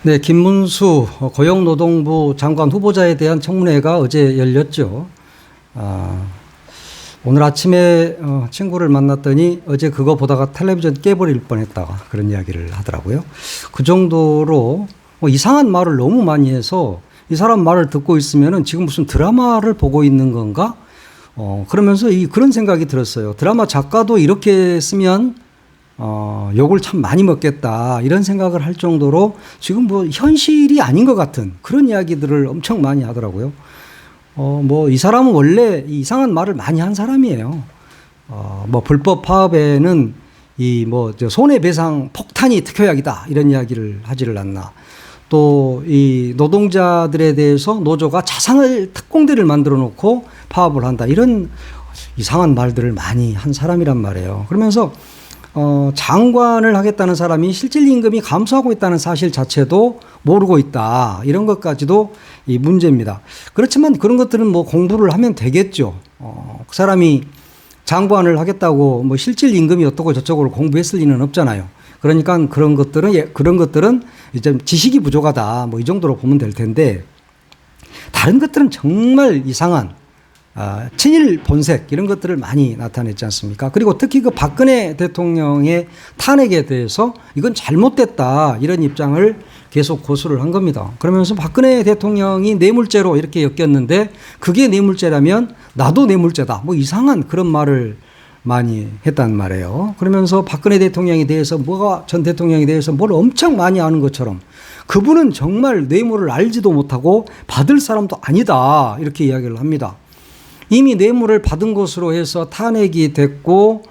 네, 김문수 고용노동부 장관 후보자에 대한 청문회가 어제 열렸죠. 오늘 아침에 친구를 만났더니 어제 그거 보다가 텔레비전 깨버릴 뻔했다가 그런 이야기를 하더라고요. 그 정도로 이상한 말을 너무 많이 해서 이 사람 말을 듣고 있으면은 지금 무슨 드라마를 보고 있는 건가? 그러면서 그런 생각이 들었어요. 드라마 작가도 이렇게 쓰면 욕을 참 많이 먹겠다 이런 생각을 할 정도로 지금 뭐 현실이 아닌 것 같은 그런 이야기들을 엄청 많이 하더라고요. 뭐 이 사람은 원래 이상한 말을 많이 한 사람이에요. 뭐 불법 파업에는 손해배상 폭탄이 특효약이다 이런 이야기를 하지를 않나. 또 이 노동자들에 대해서 노조가 자상을 특공대를 만들어 놓고 파업을 한다 이런 이상한 말들을 많이 한 사람이란 말이에요. 그러면서 장관을 하겠다는 사람이 실질 임금이 감소하고 있다는 사실 자체도 모르고 있다. 이런 것까지도 이 문제입니다. 그렇지만 그런 것들은 뭐 공부를 하면 되겠죠. 그 사람이 장관을 하겠다고 뭐 실질 임금이 어떻고 저쪽으로 공부했을 리는 없잖아요. 그러니까 그런 것들은 이제 지식이 부족하다. 뭐 이 정도로 보면 될 텐데 다른 것들은 정말 이상한 친일 본색 이런 것들을 많이 나타냈지 않습니까? 그리고 특히 그 박근혜 대통령의 탄핵에 대해서 이건 잘못됐다 이런 입장을 계속 고수를 한 겁니다. 그러면서 박근혜 대통령이 뇌물죄로 이렇게 엮였는데 그게 뇌물죄라면 나도 뇌물죄다. 뭐 이상한 그런 말을 많이 했단 말이에요. 그러면서 박근혜 대통령에 대해서 전 대통령에 대해서 뭘 엄청 많이 아는 것처럼 그분은 정말 뇌물을 알지도 못하고 받을 사람도 아니다 이렇게 이야기를 합니다. 이미 뇌물을 받은 것으로 해서 탄핵이 됐고,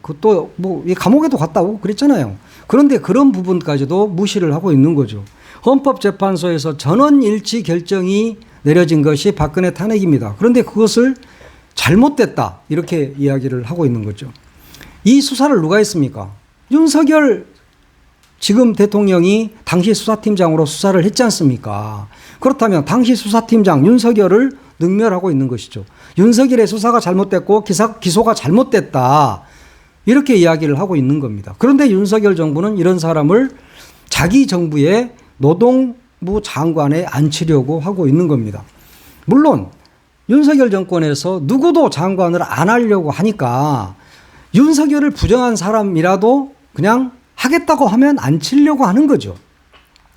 그것도 감옥에도 갔다 오고 그랬잖아요. 그런데 그런 부분까지도 무시를 하고 있는 거죠. 헌법재판소에서 전원일치 결정이 내려진 것이 박근혜 탄핵입니다. 그런데 그것을 잘못됐다. 이렇게 이야기를 하고 있는 거죠. 이 수사를 누가 했습니까? 윤석열 지금 대통령이 당시 수사팀장으로 수사를 했지 않습니까? 그렇다면 당시 수사팀장 윤석열을 능멸하고 있는 것이죠. 윤석열의 수사가 잘못됐고 기소가 잘못됐다. 이렇게 이야기를 하고 있는 겁니다. 그런데 윤석열 정부는 이런 사람을 자기 정부의 노동부 장관에 앉히려고 하고 있는 겁니다. 물론 윤석열 정권에서 누구도 장관을 안 하려고 하니까 윤석열을 부정한 사람이라도 그냥 하겠다고 하면 앉히려고 하는 거죠.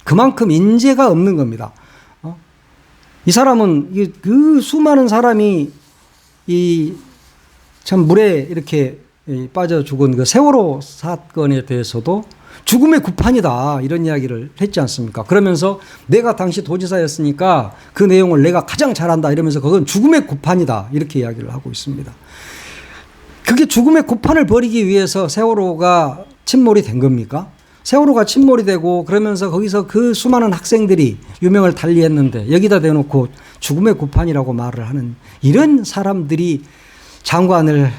그만큼 인재가 없는 겁니다. 이 사람은 그 수많은 사람이 참 물에 이렇게 빠져 죽은 그 세월호 사건에 대해서도 죽음의 구판이다 이런 이야기를 했지 않습니까? 그러면서 내가 당시 도지사였으니까 그 내용을 내가 가장 잘한다 이러면서 그건 죽음의 구판이다 이렇게 이야기를 하고 있습니다. 그게 죽음의 구판을 벌이기 위해서 세월호가 침몰이 된 겁니까? 세월호가 침몰이 되고 그러면서 거기서 그 수많은 학생들이 유명을 달리했는데 여기다 대놓고 죽음의 구판이라고 말을 하는 이런 사람들이 장관을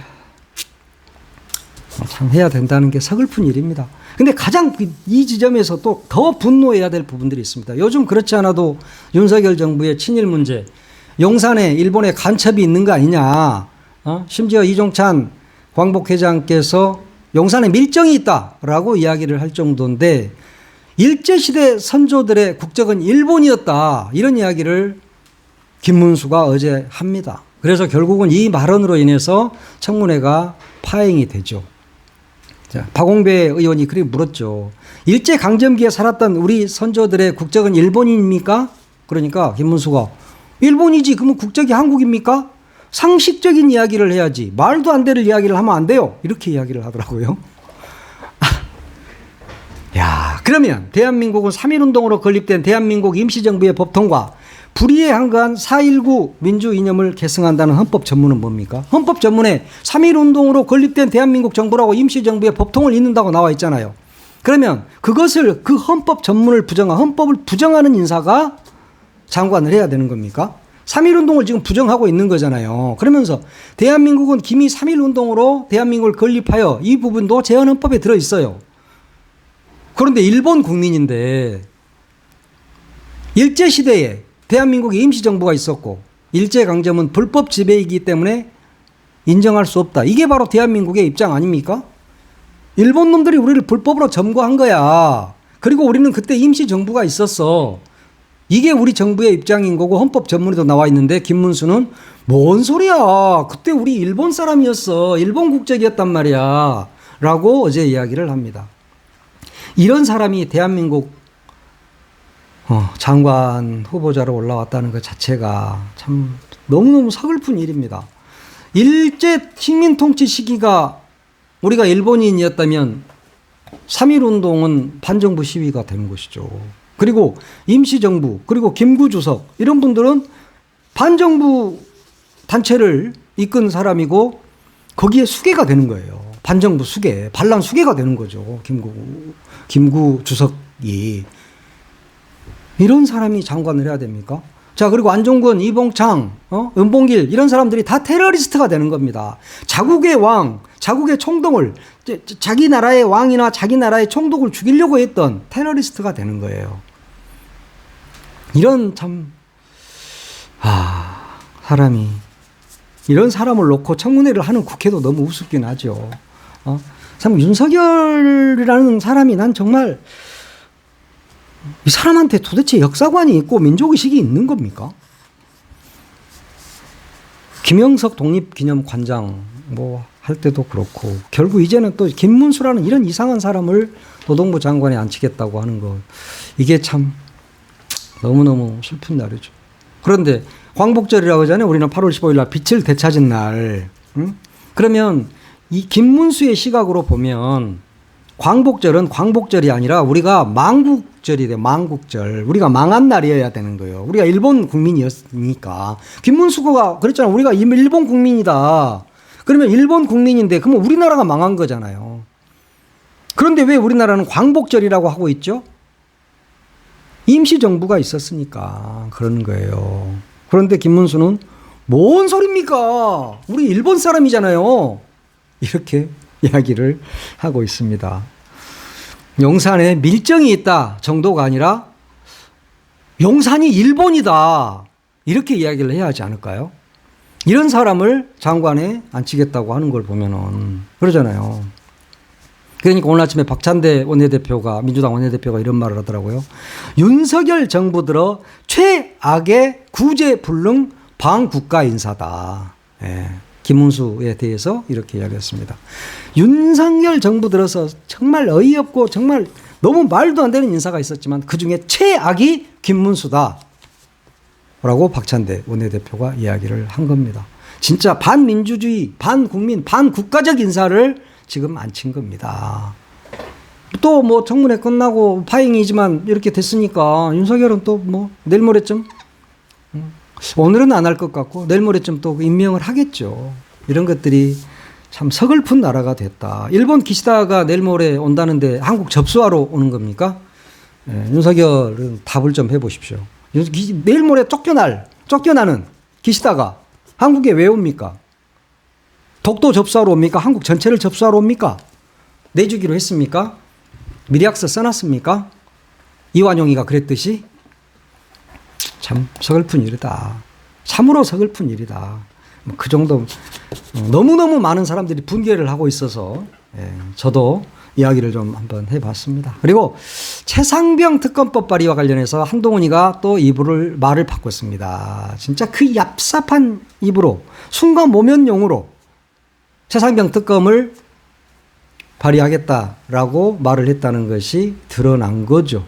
참 해야 된다는 게 서글픈 일입니다. 근데 가장 이 지점에서 또 더 분노해야 될 부분들이 있습니다. 요즘 그렇지 않아도 윤석열 정부의 친일 문제, 용산에 일본의 간첩이 있는 거 아니냐. 심지어 이종찬 광복회장께서 용산에 밀정이 있다라고 이야기를 할 정도인데 일제시대 선조들의 국적은 일본이었다. 이런 이야기를 김문수가 어제 합니다. 그래서 결국은 이 발언으로 인해서 청문회가 파행이 되죠. 자, 박홍배 의원이 그렇게 물었죠. 일제강점기에 살았던 우리 선조들의 국적은 일본입니까? 그러니까 김문수가 일본이지 그러면 국적이 한국입니까? 상식적인 이야기를 해야지 말도 안 되는 이야기를 하면 안 돼요. 이렇게 이야기를 하더라고요. 야, 그러면 대한민국은 3.1운동으로 건립된 대한민국 임시정부의 법통과 불의에 한가한 4.19 민주이념을 계승한다는 헌법 전문은 뭡니까? 헌법 전문에 3.1운동으로 건립된 대한민국 정부라고 임시정부의 법통을 잇는다고 나와 있잖아요. 그러면 그것을 그 헌법 전문을 헌법을 부정하는 인사가 장관을 해야 되는 겁니까? 3.1운동을 지금 부정하고 있는 거잖아요. 그러면서 대한민국은 기미 3.1운동으로 대한민국을 건립하여 이 부분도 제헌헌법에 들어있어요. 그런데 일본 국민인데 일제시대에 대한민국에 임시정부가 있었고 일제강점은 불법 지배이기 때문에 인정할 수 없다. 이게 바로 대한민국의 입장 아닙니까? 일본 놈들이 우리를 불법으로 점거한 거야. 그리고 우리는 그때 임시정부가 있었어. 이게 우리 정부의 입장인 거고 헌법 전문에도 나와 있는데 김문수는 뭔 소리야. 그때 우리 일본 사람이었어. 일본 국적이었단 말이야. 라고 어제 이야기를 합니다. 이런 사람이 대한민국 장관 후보자로 올라왔다는 것 자체가 참 너무너무 서글픈 일입니다. 일제 식민통치 시기가 우리가 일본인이었다면 3.1운동은 반정부 시위가 되는 것이죠. 그리고 임시정부, 그리고 김구 주석 이런 분들은 반정부 단체를 이끈 사람이고 거기에 수괴가 되는 거예요. 반정부 수괴, 반란 수괴가 되는 거죠. 김구 주석이. 이런 사람이 장관을 해야 됩니까? 자, 그리고 안종근, 이봉창, 은봉길 이런 사람들이 다 테러리스트가 되는 겁니다. 자국의 왕, 자국의 총독을 자기 나라의 왕이나 자기 나라의 총독을 죽이려고 했던 테러리스트가 되는 거예요. 이런 참 사람이 이런 사람을 놓고 청문회를 하는 국회도 너무 우습긴 하죠. 참 윤석열이라는 사람이 난 정말 이 사람한테 도대체 역사관이 있고 민족의식이 있는 겁니까? 김영석 독립기념관장 뭐 할 때도 그렇고 결국 이제는 또 김문수라는 이런 이상한 사람을 노동부 장관에 앉히겠다고 하는 거 이게 참 너무너무 슬픈 날이죠. 그런데 광복절이라고 하잖아요. 우리는 8월 15일 날 빛을 되찾은 날. 그러면 이 김문수의 시각으로 보면 광복절은 광복절이 아니라 우리가 망국절이 돼요. 망국절. 우리가 망한 날이어야 되는 거예요. 우리가 일본 국민이었으니까. 김문수가 그랬잖아. 우리가 일본 국민이다. 그러면 일본 국민인데 그러면 우리나라가 망한 거잖아요. 그런데 왜 우리나라는 광복절이라고 하고 있죠? 임시정부가 있었으니까 그러는 거예요. 그런데 김문수는 뭔 소리입니까? 우리 일본 사람이잖아요. 이렇게 이야기를 하고 있습니다. 용산에 밀정이 있다 정도가 아니라 용산이 일본이다. 이렇게 이야기를 해야 하지 않을까요? 이런 사람을 장관에 앉히겠다고 하는 걸 보면은 그러잖아요. 그러니까 오늘 아침에 박찬대 원내대표가 민주당 원내대표가 이런 말을 하더라고요. 윤석열 정부 들어 최악의 구제불능 반국가 인사다. 예. 김문수에 대해서 이렇게 이야기했습니다. 윤석열 정부 들어서 정말 어이없고 정말 너무 말도 안 되는 인사가 있었지만 그중에 최악이 김문수다. 라고 박찬대 원내대표가 이야기를 한 겁니다. 진짜 반민주주의, 반국민, 반국가적 인사를 지금 앉힌 겁니다. 또 뭐 청문회 끝나고 파행이지만 이렇게 됐으니까 윤석열은 또 뭐 내일 모레쯤 오늘은 안 할 것 같고 내일 모레쯤 또 임명을 하겠죠. 이런 것들이 참 서글픈 나라가 됐다. 일본 기시다가 내일 모레 온다는데 한국 접수하러 오는 겁니까? 윤석열은 답을 좀 해보십시오. 내일 모레 쫓겨나는 기시다가 한국에 왜 옵니까? 독도 접수하러 옵니까? 한국 전체를 접수하러 옵니까? 내주기로 했습니까? 미리학서 써놨습니까? 이완용이가 그랬듯이? 참 서글픈 일이다. 참으로 서글픈 일이다. 그 정도 너무너무 많은 사람들이 분개를 하고 있어서 저도 이야기를 좀 한번 해봤습니다. 그리고 최상병 특검법 발의와 관련해서 한동훈이가 또 말을 바꿨습니다. 진짜 그 얍삽한 입으로 순간 모면용으로 최상병 특검을 발의하겠다라고 말을 했다는 것이 드러난 거죠.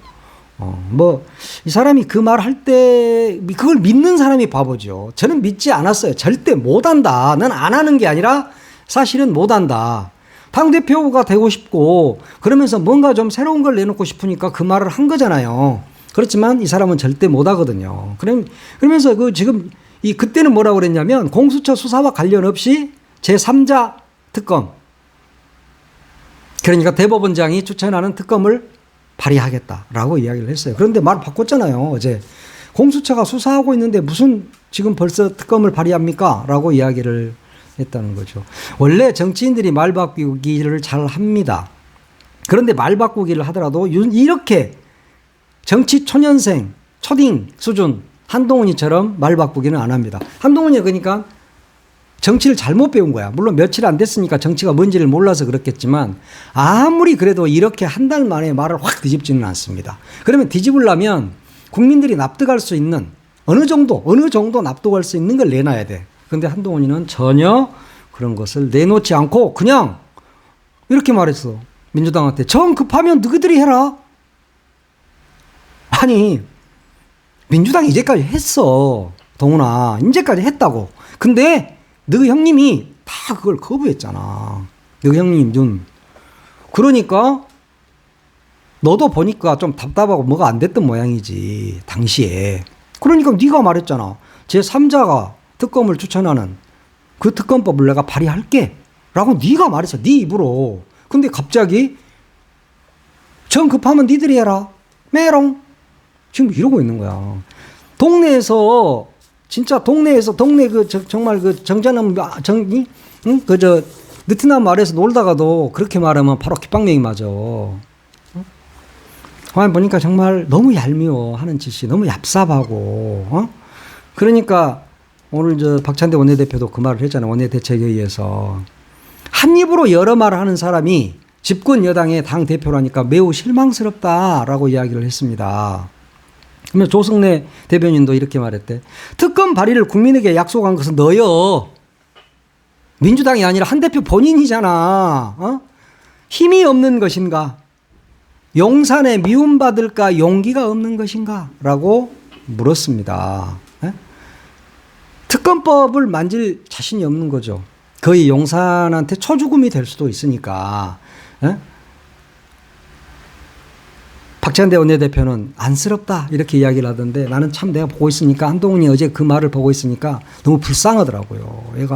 이 사람이 그 말 할 때 그걸 믿는 사람이 바보죠. 저는 믿지 않았어요. 절대 못한다. 난 안 하는 게 아니라 사실은 못한다. 당대표가 되고 싶고 그러면서 뭔가 좀 새로운 걸 내놓고 싶으니까 그 말을 한 거잖아요. 그렇지만 이 사람은 절대 못하거든요. 그러면서 그때는 뭐라고 그랬냐면 공수처 수사와 관련 없이 제3자 특검, 그러니까 대법원장이 추천하는 특검을 발의하겠다라고 이야기를 했어요. 그런데 말 바꿨잖아요. 어제 공수처가 수사하고 있는데 무슨 지금 벌써 특검을 발의합니까? 라고 이야기를 했다는 거죠. 원래 정치인들이 말 바꾸기를 잘 합니다. 그런데 말 바꾸기를 하더라도 이렇게 정치 초년생, 초딩 수준 한동훈이처럼 말 바꾸기는 안 합니다. 한동훈이 그러니까 정치를 잘못 배운 거야. 물론 며칠 안 됐으니까 정치가 뭔지를 몰라서 그렇겠지만 아무리 그래도 이렇게 한 달 만에 말을 확 뒤집지는 않습니다. 그러면 뒤집으려면 국민들이 납득할 수 있는 어느 정도 납득할 수 있는 걸 내놔야 돼. 그런데 한동훈이는 전혀 그런 것을 내놓지 않고 그냥 이렇게 말했어. 민주당한테 정 급하면 너희들이 해라. 아니 민주당이 이제까지 했어. 동훈아 이제까지 했다고. 근데 너 형님이 다 그걸 거부했잖아. 너 형님 눈. 그러니까 너도 보니까 좀 답답하고 뭐가 안 됐던 모양이지 당시에. 그러니까 네가 말했잖아. 제3자가 특검을 추천하는 그 특검법을 내가 발의할게 라고 네가 말했어. 네 입으로. 근데 갑자기 정 급하면 니들이 해라. 메롱. 지금 이러고 있는 거야. 동네에서 진짜 동네 그 정말 그 정자남 정이 응? 그저 느티나무 아래에서 놀다가도 그렇게 말하면 바로 깃방맹이 맞아. 화면 보니까 정말 너무 얄미워 하는 짓이 너무 얍삽하고 그러니까 오늘 저 박찬대 원내대표도 그 말을 했잖아요. 원내대책회의에서 한 입으로 여러 말을 하는 사람이 집권 여당의 당 대표라니까 매우 실망스럽다라고 이야기를 했습니다. 그러면 조승래 대변인도 이렇게 말했대. 특검 발의를 국민에게 약속한 것은 너요. 민주당이 아니라 한 대표 본인이잖아. 힘이 없는 것인가? 용산에 미움받을까 용기가 없는 것인가? 라고 물었습니다. 특검법을 만질 자신이 없는 거죠. 거의 용산한테 초죽음이 될 수도 있으니까. 박찬대 원내대표는 안쓰럽다 이렇게 이야기를 하던데 나는 참 내가 보고 있으니까 한동훈이 어제 그 말을 보고 있으니까 너무 불쌍하더라고요. 얘가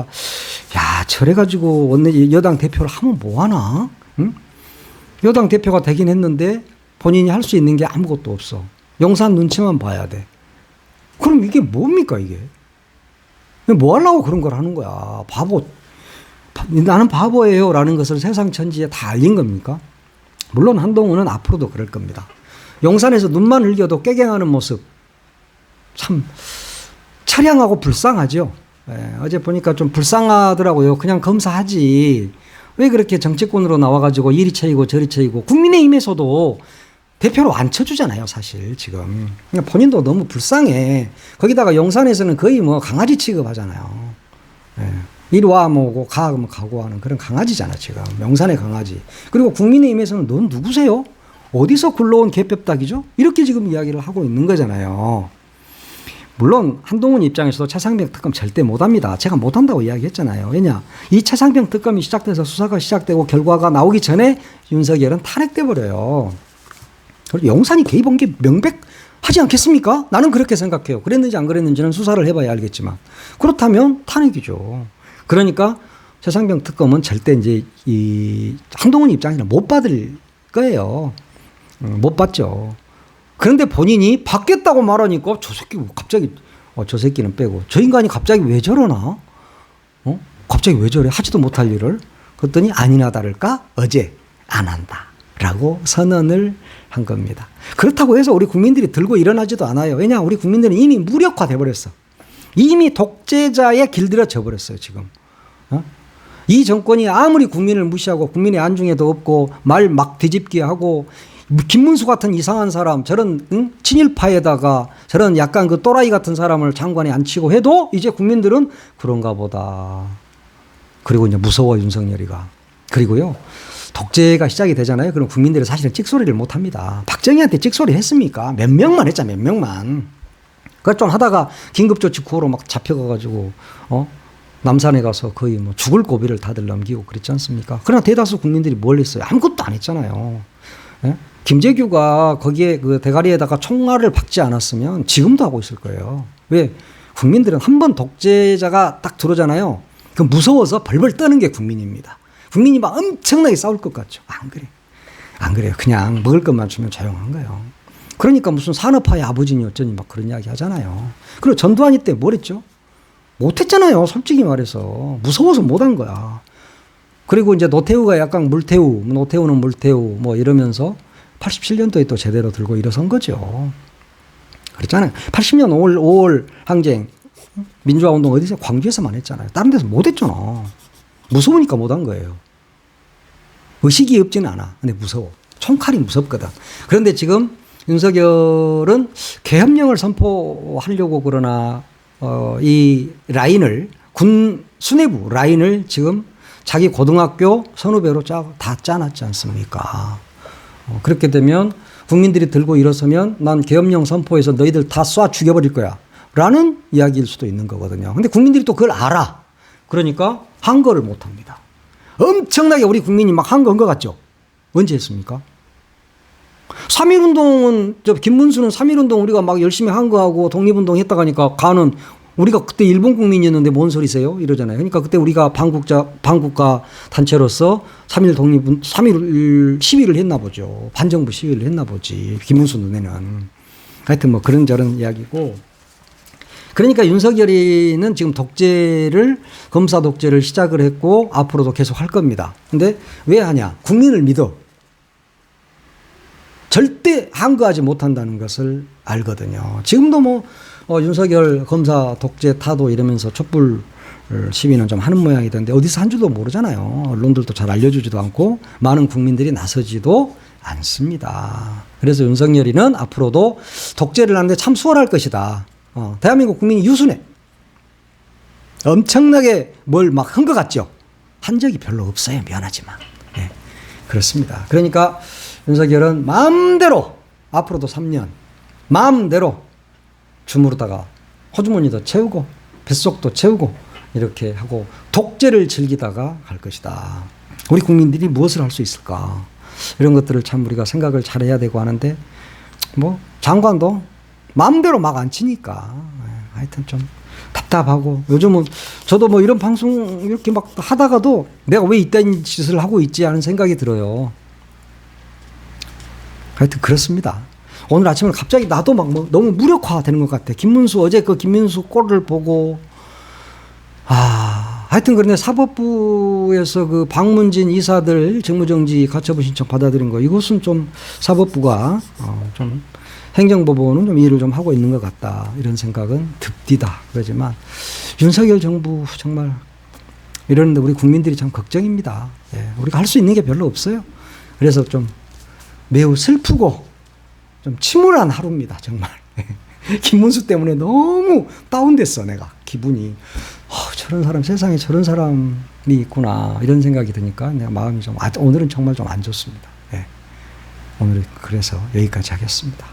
야 저래가지고 여당 대표를 하면 뭐하나? 응? 여당 대표가 되긴 했는데 본인이 할 수 있는 게 아무것도 없어. 용산 눈치만 봐야 돼. 그럼 이게 뭡니까 이게? 뭐 하려고 그런 걸 하는 거야. 바보. 나는 바보예요 라는 것을 세상 천지에 다 알린 겁니까? 물론 한동훈은 앞으로도 그럴 겁니다. 용산에서 눈만 흘겨도 깨갱하는 모습 참 처량하고 불쌍하죠. 어제 보니까 좀 불쌍하더라고요. 그냥 검사하지. 왜 그렇게 정치권으로 나와가지고 이리 쳐이고 저리 쳐이고 국민의힘에서도 대표로 안 쳐주잖아요 사실 지금. 그러니까 본인도 너무 불쌍해. 거기다가 용산에서는 거의 뭐 강아지 취급하잖아요. 이리 와 뭐고 가 뭐 가고 하는 그런 강아지잖아 지금. 용산의 강아지. 그리고 국민의힘에서는 넌 누구세요? 어디서 굴러온 개뼈딱이죠? 이렇게 지금 이야기를 하고 있는 거잖아요. 물론 한동훈 입장에서도 차상병 특검 절대 못합니다. 제가 못한다고 이야기했잖아요. 왜냐? 이 차상병 특검이 시작돼서 수사가 시작되고 결과가 나오기 전에 윤석열은 탄핵돼 버려요. 그리고 용산이 개입한 게 명백하지 않겠습니까? 나는 그렇게 생각해요. 그랬는지 안 그랬는지는 수사를 해봐야 알겠지만 그렇다면 탄핵이죠. 그러니까 차상병 특검은 절대 이제 이 한동훈 입장에서는 못 받을 거예요. 못 받죠. 그런데 본인이 받겠다고 말하니까 저 새끼 갑자기 저 새끼는 빼고 저 인간이 갑자기 왜 저러나? 갑자기 왜 저래? 하지도 못할 일을. 그랬더니 아니나 다를까 어제 안 한다라고 선언을 한 겁니다. 그렇다고 해서 우리 국민들이 들고 일어나지도 않아요. 왜냐? 우리 국민들은 이미 무력화돼 버렸어. 이미 독재자에 길들여져 버렸어요 지금. 이 정권이 아무리 국민을 무시하고 국민의 안중에도 없고 말 막 뒤집기 하고 김문수 같은 이상한 사람 저런 친일파에다가 저런 약간 그 또라이 같은 사람을 장관에 앉히고 해도 이제 국민들은 그런가 보다. 그리고 이제 무서워 윤석열이가. 그리고요 독재가 시작이 되잖아요. 그럼 국민들이 사실은 찍소리를 못 합니다. 박정희한테 찍소리 했습니까? 몇 명만 했잖아 몇 명만. 그걸 좀 하다가 긴급조치 구호로 막 잡혀가가지고 남산에 가서 거의 뭐 죽을 고비를 다들 넘기고 그랬지 않습니까? 그러나 대다수 국민들이 뭘 했어요? 아무것도 안 했잖아요. 예? 김재규가 거기에 그 대가리에다가 총알을 박지 않았으면 지금도 하고 있을 거예요. 왜? 국민들은 한 번 독재자가 딱 들어오잖아요. 그 무서워서 벌벌 떠는 게 국민입니다. 국민이 막 엄청나게 싸울 것 같죠. 안 그래. 안 그래요. 그냥 먹을 것만 주면 조용한 거예요. 그러니까 무슨 산업화의 아버지니 어쩌니 막 그런 이야기 하잖아요. 그리고 전두환이 때 뭘 했죠? 못했잖아요. 솔직히 말해서. 무서워서 못한 거야. 그리고 이제 노태우가 약간 물태우, 노태우는 물태우 뭐 이러면서 87년도에 또 제대로 들고 일어선 거죠. 그랬잖아요. 80년 5월 항쟁. 민주화 운동 어디서? 광주에서만 했잖아요. 다른 데서 못 했잖아. 무서우니까 못 한 거예요. 의식이 없지는 않아. 근데 무서워. 총칼이 무섭거든. 그런데 지금 윤석열은 계엄령을 선포하려고 그러나 이 라인을 군 수뇌부 라인을 지금 자기 고등학교 선후배로 다 짜놨지 않습니까? 그렇게 되면 국민들이 들고 일어서면 난 계엄령 선포해서 너희들 다 쏴 죽여버릴 거야 라는 이야기일 수도 있는 거거든요. 근데 국민들이 또 그걸 알아. 그러니까 항거를 못합니다. 엄청나게 우리 국민이 막 항거한 것 같죠? 언제 했습니까? 3.1운동은, 김문수는 3.1운동 우리가 막 열심히 항거하고 독립운동 했다고 하니까 가는 우리가 그때 일본 국민이었는데 뭔 소리세요? 이러잖아요. 그러니까 그때 우리가 반국가 단체로서 3.1 시위를 했나 보죠. 반정부 시위를 했나 보지. 김문수 눈에는. 하여튼 뭐 그런저런 이야기고. 그러니까 윤석열이는 지금 검사 독재를 시작을 했고 앞으로도 계속 할 겁니다. 근데 왜 하냐? 국민을 믿어. 절대 항거하지 못한다는 것을 알거든요. 지금도 뭐 윤석열 검사 독재 타도 이러면서 촛불 시위는 좀 하는 모양이던데 어디서 한 줄도 모르잖아요. 언론들도 잘 알려주지도 않고 많은 국민들이 나서지도 않습니다. 그래서 윤석열이는 앞으로도 독재를 하는데 참 수월할 것이다. 대한민국 국민이 유순해. 엄청나게 뭘 막 한 것 같죠. 한 적이 별로 없어요. 미안하지만. 네, 그렇습니다. 그러니까 윤석열은 마음대로 앞으로도 3년 마음대로 주무르다가 호주머니도 채우고 뱃속도 채우고 이렇게 하고 독재를 즐기다가 갈 것이다. 우리 국민들이 무엇을 할 수 있을까? 이런 것들을 참 우리가 생각을 잘해야 되고 하는데 뭐 장관도 마음대로 막 안 치니까 하여튼 좀 답답하고 요즘은 저도 뭐 이런 방송 이렇게 막 하다가도 내가 왜 이딴 짓을 하고 있지 하는 생각이 들어요. 하여튼 그렇습니다. 오늘 아침에 갑자기 나도 막 뭐 너무 무력화되는 것 같아. 어제 그 김문수 꼴을 보고 하여튼 그런데 사법부에서 그 박문진 이사들 직무정지 가처분 신청 받아들인 거 이것은 좀 사법부가 좀 행정법원은 좀 일을 좀 하고 있는 것 같다 이런 생각은 듭디다. 그러지만 윤석열 정부 정말 이러는데 우리 국민들이 참 걱정입니다. 예, 우리가 할 수 있는 게 별로 없어요. 그래서 좀 매우 슬프고 좀 침울한 하루입니다. 정말. 김문수 때문에 너무 다운됐어 내가 기분이. 저런 사람 세상에 저런 사람이 있구나 이런 생각이 드니까 내가 마음이 좀 오늘은 정말 좀 안 좋습니다. 예. 오늘 그래서 여기까지 하겠습니다.